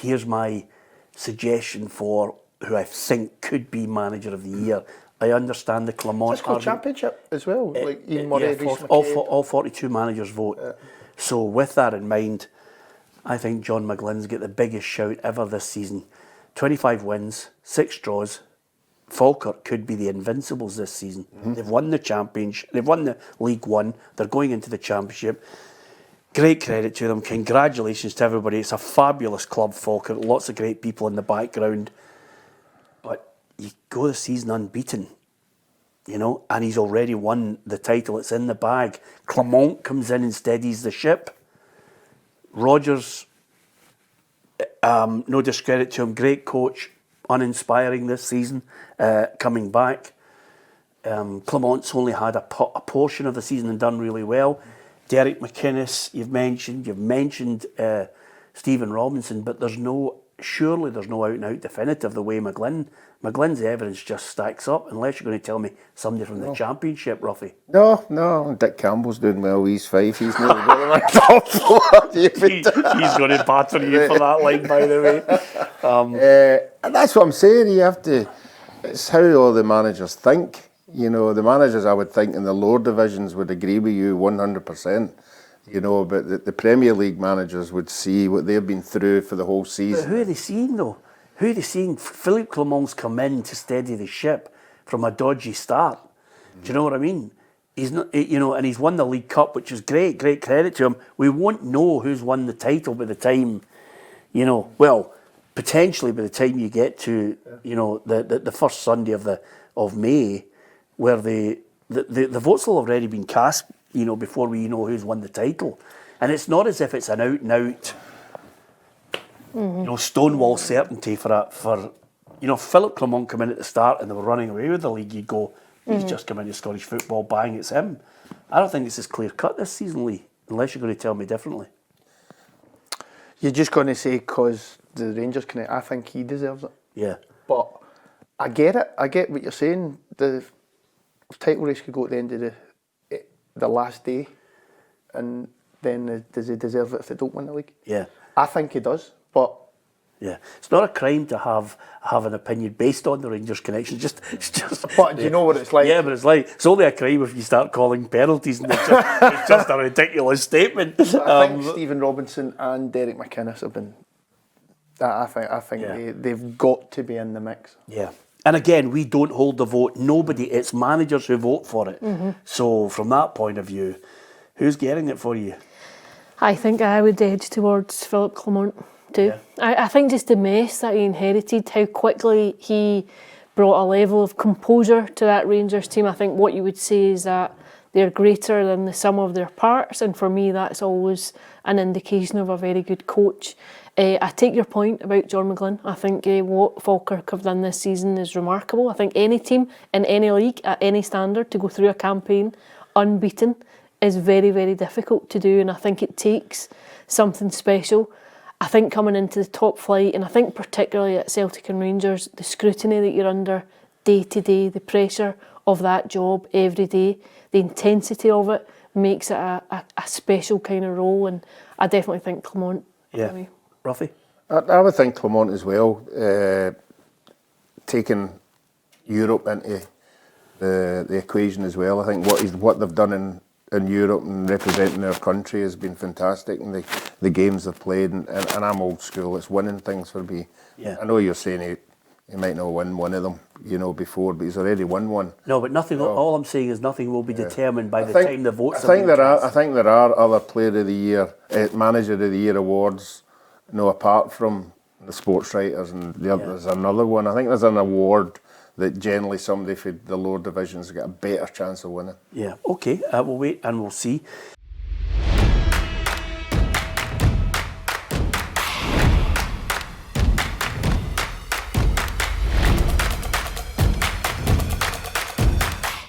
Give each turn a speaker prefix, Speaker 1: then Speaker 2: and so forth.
Speaker 1: Here's my suggestion for who I think could be manager of the year. I understand the Clement...
Speaker 2: It's called championship as well. Like Ian Murray,
Speaker 1: all 42 managers vote. Yeah. So with that in mind, I think John McGlynn's got the biggest shout ever this season. 25 wins, 6 draws. Falkirk could be the Invincibles this season. Mm-hmm. They've won the championship. They've won the League One. They're going into the championship. Great credit to them. Congratulations to everybody. It's a fabulous club, Falkirk. Lots of great people in the background. But you go the season unbeaten, and he's already won the title. It's in the bag. Clement comes in and steadies the ship. Rogers, no discredit to him, great coach, uninspiring this season, coming back. Clement's only had a portion of the season and done really well. Derek McInnes, you've mentioned Stephen Robinson, but surely there's no out-and-out definitive the way McGlynn's evidence just stacks up, unless you're going to tell me somebody from the championship, Ruffy.
Speaker 3: No, Dick Campbell's doing well. He's 5. He's nearly got my top 4.
Speaker 1: He's going to batter you for that line, by the way.
Speaker 3: And that's what I'm saying. It's how all the managers think. The managers, I would think, in the lower divisions would agree with you 100%. But the Premier League managers would see what they've been through for the whole season.
Speaker 1: But who are they seeing, though? Who are they seeing? Philippe Clement's come in to steady the ship from a dodgy start. Do you know what I mean? He's not, and he's won the League Cup, which is great credit to him. We won't know who's won the title by the time, potentially by the time you get to, the first Sunday of May, where the votes will have already been cast, before we know who's won the title. And it's not as if it's an out-and-out, stonewall certainty for Philippe Clement come in at the start and they were running away with the league. You'd go, he's just come into Scottish football, bang, it's him. I don't think it's as clear-cut this season, Lee, unless you're going to tell me differently.
Speaker 2: You're just going to say because the Rangers connect, I think he deserves it.
Speaker 1: Yeah.
Speaker 2: But I get it. I get what you're saying. The title race could go at the end of the last day, and then does he deserve it if they don't win the league?
Speaker 1: Yeah.
Speaker 2: I think he does, but...
Speaker 1: Yeah. It's not a crime to have an opinion based on the Rangers connection. It's just.
Speaker 2: But do you know what it's like?
Speaker 1: Yeah, but it's only a crime if you start calling penalties, and it's just a ridiculous statement.
Speaker 2: I think Stephen Robinson and Derek McInnes have been... I think they've got to be in the mix.
Speaker 1: Yeah. And again, we don't hold the vote. It's managers who vote for it. Mm-hmm. So from that point of view, who's getting it for you?
Speaker 4: I think I would edge towards Philippe Clement too. Yeah. I think just the mess that he inherited, how quickly he brought a level of composure to that Rangers team. I think what you would say is that they're greater than the sum of their parts, and for me that's always an indication of a very good coach. I take your point about John McGlynn. I think what Falkirk have done this season is remarkable. I think any team in any league at any standard to go through a campaign unbeaten is very, very difficult to do, and I think it takes something special. I think coming into the top flight, and I think particularly at Celtic and Rangers, the scrutiny that you're under day to day, the pressure of that job every day, the intensity of it makes it a special kind of role, and I definitely think Clement.
Speaker 1: Yeah. Ruffy?
Speaker 3: I would think Clement as well, taking Europe into the equation as well. I think what they've done in Europe and representing their country has been fantastic, and the games they've played, and I'm old school, it's winning things for me. Yeah. I know you're saying he might not win one of them, before, but he's already won one.
Speaker 1: No, but nothing. All I'm saying is nothing will be determined by the time the votes are being cast.
Speaker 3: I think there are other Player of the Year, Manager of the Year awards, apart from the sports writers, and there's another one. I think there's an award that generally somebody for the lower divisions get a better chance of winning.
Speaker 1: Yeah, okay. We'll wait and we'll see.